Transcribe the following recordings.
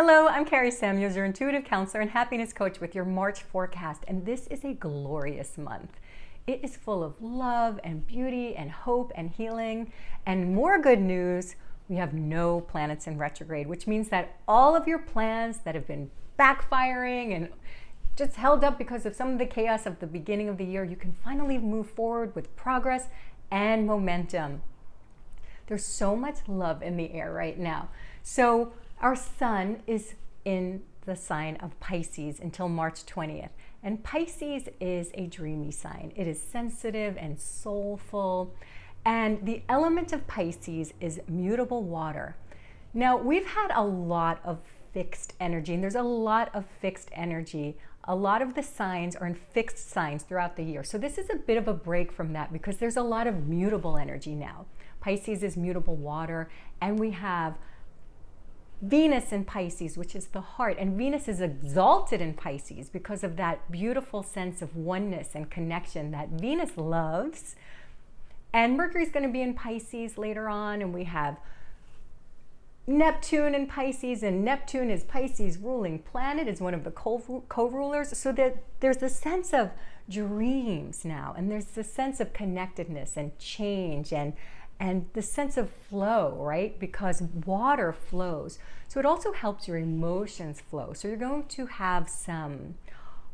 Hello, I'm Kari Samuels, your intuitive counselor and happiness coach with your March forecast, and this is a glorious month. It is full of love and beauty and hope and healing, and more good news, we have no planets in retrograde, which means that all of your plans that have been backfiring and just held up because of some of the chaos of the beginning of the year, you can finally move forward with progress and momentum. There's so much love in the air right now. So our sun is in the sign of Pisces until March 20th. And Pisces is a dreamy sign. It is sensitive and soulful. And the element of Pisces is mutable water. Now, we've had a lot of fixed energy, and there's a lot of fixed energy. A lot of the signs are in fixed signs throughout the year. So this is a bit of a break from that because there's a lot of mutable energy now. Pisces is mutable water, and we have Venus in Pisces, which is the heart, and Venus is exalted in Pisces because of that beautiful sense of oneness and connection that Venus loves. And Mercury's going to be in Pisces later on, and we have Neptune in Pisces, and Neptune is Pisces' ruling planet, is one of the co-rulers, so that there's a sense of dreams now, and there's a sense of connectedness and change and the sense of flow, right? Because water flows. So it also helps your emotions flow. So you're going to have some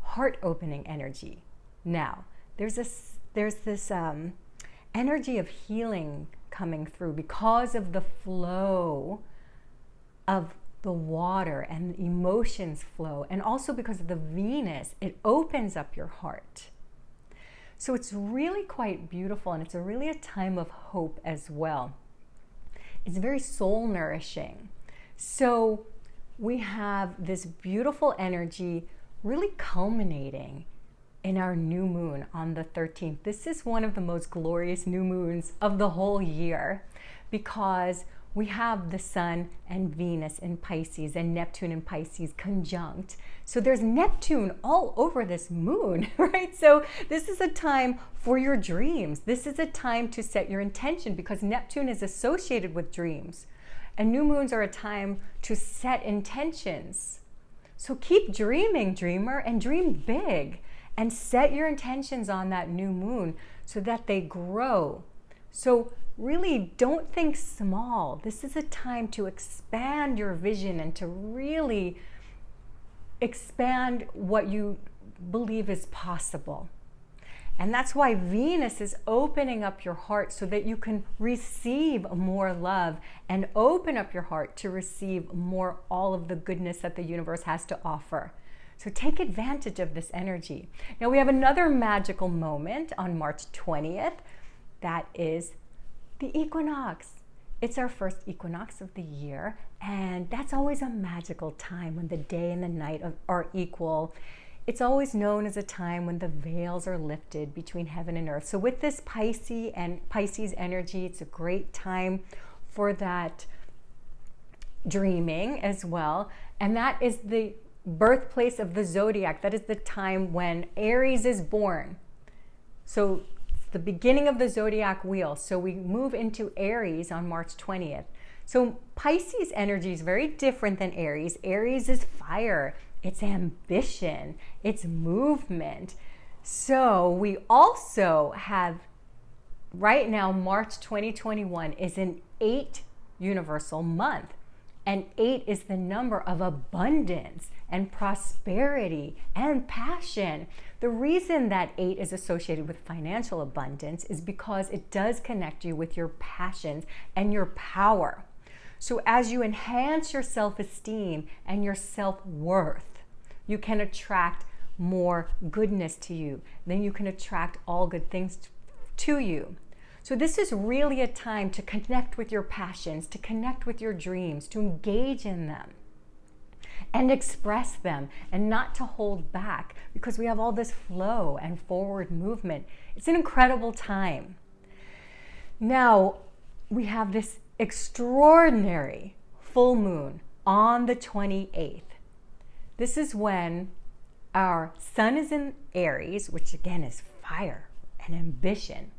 heart-opening energy. Now, there's this energy of healing coming through because of the flow of the water and emotions flow, and also because of the Venus, it opens up your heart. So it's really quite beautiful, and it's really a time of hope as well. It's very soul-nourishing. So we have this beautiful energy really culminating in our new moon on the 13th. This is one of the most glorious new moons of the whole year because we have the sun and Venus in Pisces and Neptune in Pisces conjunct. So there's Neptune all over this moon, right? So this is a time for your dreams. This is a time to set your intention because Neptune is associated with dreams. And new moons are a time to set intentions. So keep dreaming, dreamer, and dream big. And set your intentions on that new moon so that they grow. So really don't think small. This is a time to expand your vision and to really expand what you believe is possible. And that's why Venus is opening up your heart so that you can receive more love and open up your heart to receive more all of the goodness that the universe has to offer. So take advantage of this energy. Now we have another magical moment on March 20th. That is the equinox. It's our first equinox of the year, and that's always a magical time when the day and the night are equal. It's always known as a time when the veils are lifted between heaven and earth. So with this Pisces energy, it's a great time for that dreaming as well. And that is the birthplace of the zodiac. That is the time when Aries is born. So the beginning of the zodiac wheel. So we move into Aries on March 20th. So Pisces energy is very different than Aries. Aries is fire, it's ambition, it's movement. So we also have right now, March 2021 is an 8 universal month. And 8 is the number of abundance and prosperity and passion. The reason that 8 is associated with financial abundance is because it does connect you with your passions and your power. So as you enhance your self-esteem and your self-worth, you can attract more goodness to you. Then you can attract all good things to you. So this is really a time to connect with your passions, to connect with your dreams, to engage in them and express them and not to hold back because we have all this flow and forward movement. It's an incredible time. Now we have this extraordinary full moon on the 28th. This is when our sun is in Aries, which again is fire and ambition.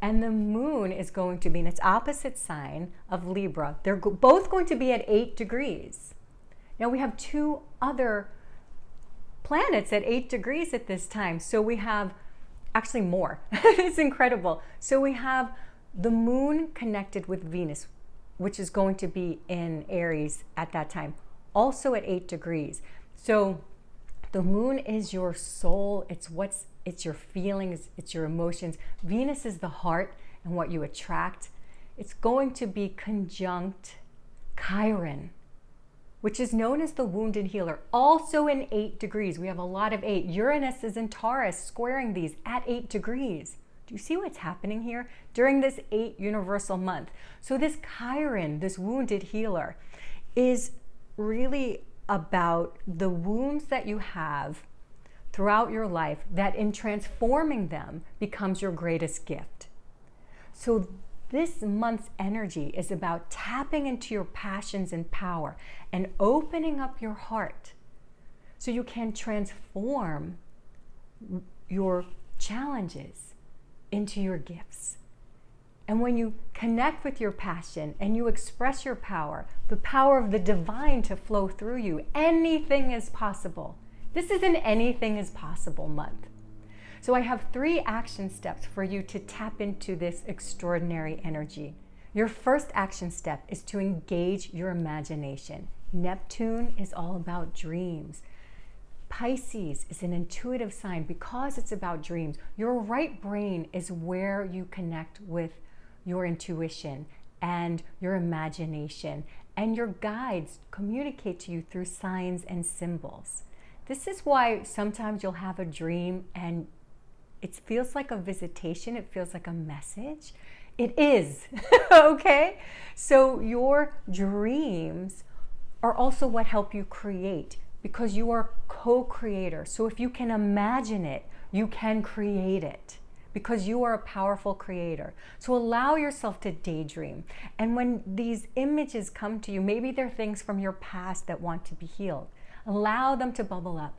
And the moon is going to be in its opposite sign of Libra. They're both going to be at 8 degrees. Now we have 2 other planets at 8 degrees at this time. So we have actually more. It's incredible. So we have the moon connected with Venus, which is going to be in Aries at that time, also at 8 degrees. So the moon is your soul. It's your feelings, it's your emotions. Venus is the heart and what you attract. It's going to be conjunct Chiron, which is known as the wounded healer, also in 8 degrees. We have a lot of 8. Uranus is in Taurus, squaring these at 8 degrees. Do you see what's happening here during this 8 universal month? So this Chiron, this wounded healer, is really about the wounds that you have throughout your life that in transforming them becomes your greatest gift. So this month's energy is about tapping into your passions and power and opening up your heart so you can transform your challenges into your gifts. And when you connect with your passion and you express your power, the power of the divine to flow through you, anything is possible. This is an anything is possible month. So I have 3 action steps for you to tap into this extraordinary energy. Your first action step is to engage your imagination. Neptune is all about dreams. Pisces is an intuitive sign because it's about dreams. Your right brain is where you connect with your intuition and your imagination, and your guides communicate to you through signs and symbols. This is why sometimes you'll have a dream and it feels like a visitation, it feels like a message. It is, okay? So your dreams are also what help you create, because you are co-creator. So if you can imagine it, you can create it, because you are a powerful creator. So allow yourself to daydream. And when these images come to you, maybe they're things from your past that want to be healed. Allow them to bubble up.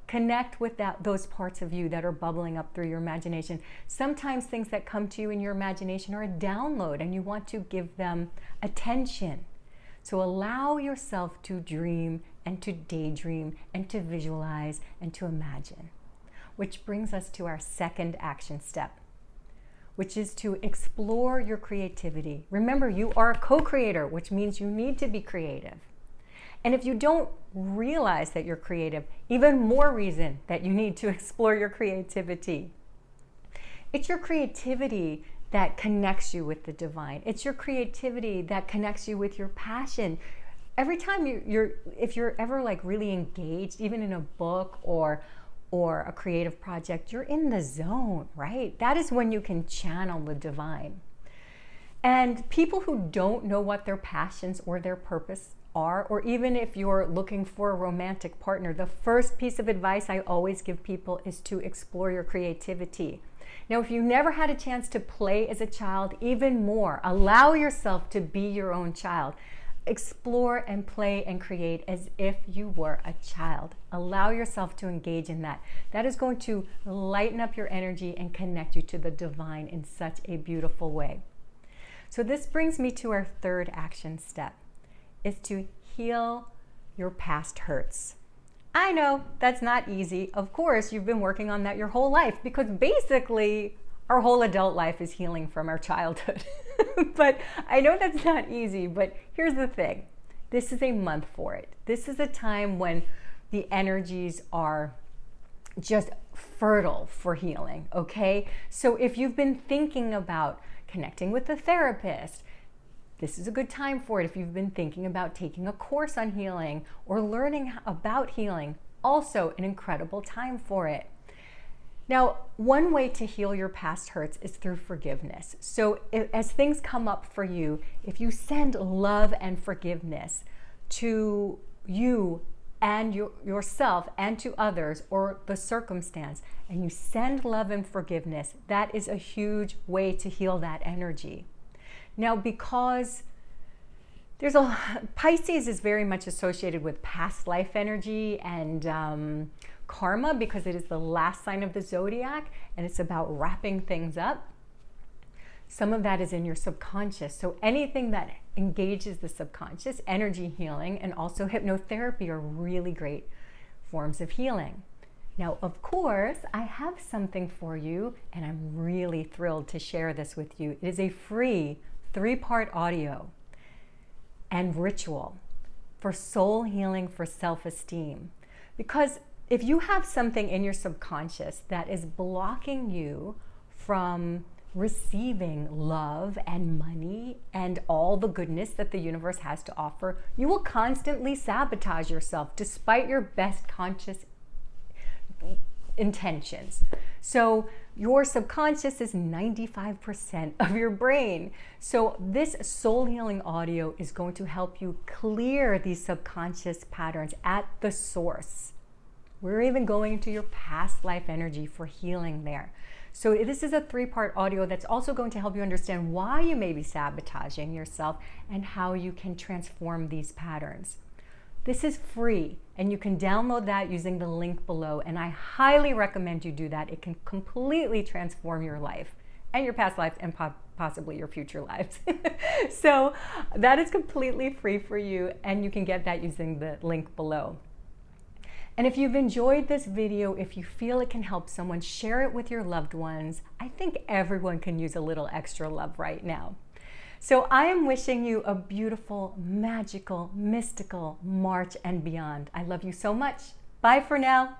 Connect with those parts of you that are bubbling up through your imagination. Sometimes things that come to you in your imagination are a download and you want to give them attention. So allow yourself to dream and to daydream and to visualize and to imagine. Which brings us to our second action step, which is to explore your creativity. Remember, you are a co-creator, which means you need to be creative. And if you don't realize that you're creative, even more reason that you need to explore your creativity. It's your creativity that connects you with the divine. It's your creativity that connects you with your passion. Every time if you're ever like really engaged, even in a book or a creative project, you're in the zone, right? That is when you can channel the divine. And people who don't know what their passions or their purpose are, or even if you're looking for a romantic partner, the first piece of advice I always give people is to explore your creativity. Now, if you never had a chance to play as a child, even more, allow yourself to be your own child. Explore and play and create as if you were a child. Allow yourself to engage in that. That is going to lighten up your energy and connect you to the divine in such a beautiful way. So this brings me to our third action step, is to heal your past hurts. I know that's not easy. Of course, you've been working on that your whole life, because basically our whole adult life is healing from our childhood. But I know that's not easy, but here's the thing. This is a month for it. This is a time when the energies are just fertile for healing, okay? So if you've been thinking about connecting with a therapist, this is a good time for it. If you've been thinking about taking a course on healing or learning about healing, also an incredible time for it. Now, one way to heal your past hurts is through forgiveness. So as things come up for you, if you send love and forgiveness to you and yourself and to others or the circumstance, and you send love and forgiveness, that is a huge way to heal that energy. Now, because Pisces is very much associated with past life energy and karma, because it is the last sign of the zodiac and it's about wrapping things up. Some of that is in your subconscious. So anything that engages the subconscious, energy healing, and also hypnotherapy are really great forms of healing. Now, of course, I have something for you, and I'm really thrilled to share this with you. It is a free 3-part audio and ritual for soul healing, for self-esteem. Because if you have something in your subconscious that is blocking you from receiving love and money and all the goodness that the universe has to offer, you will constantly sabotage yourself despite your best conscious intentions. So your subconscious is 95% of your brain. So this soul healing audio is going to help you clear these subconscious patterns at the source. We're even going into your past life energy for healing there. So this is a 3-part audio that's also going to help you understand why you may be sabotaging yourself and how you can transform these patterns. This is free, and you can download that using the link below, and I highly recommend you do that. It can completely transform your life and your past life and possibly your future lives. So that is completely free for you, and you can get that using the link below. And if you've enjoyed this video, if you feel it can help someone, share it with your loved ones. I think everyone can use a little extra love right now. So I am wishing you a beautiful, magical, mystical March and beyond. I love you so much. Bye for now.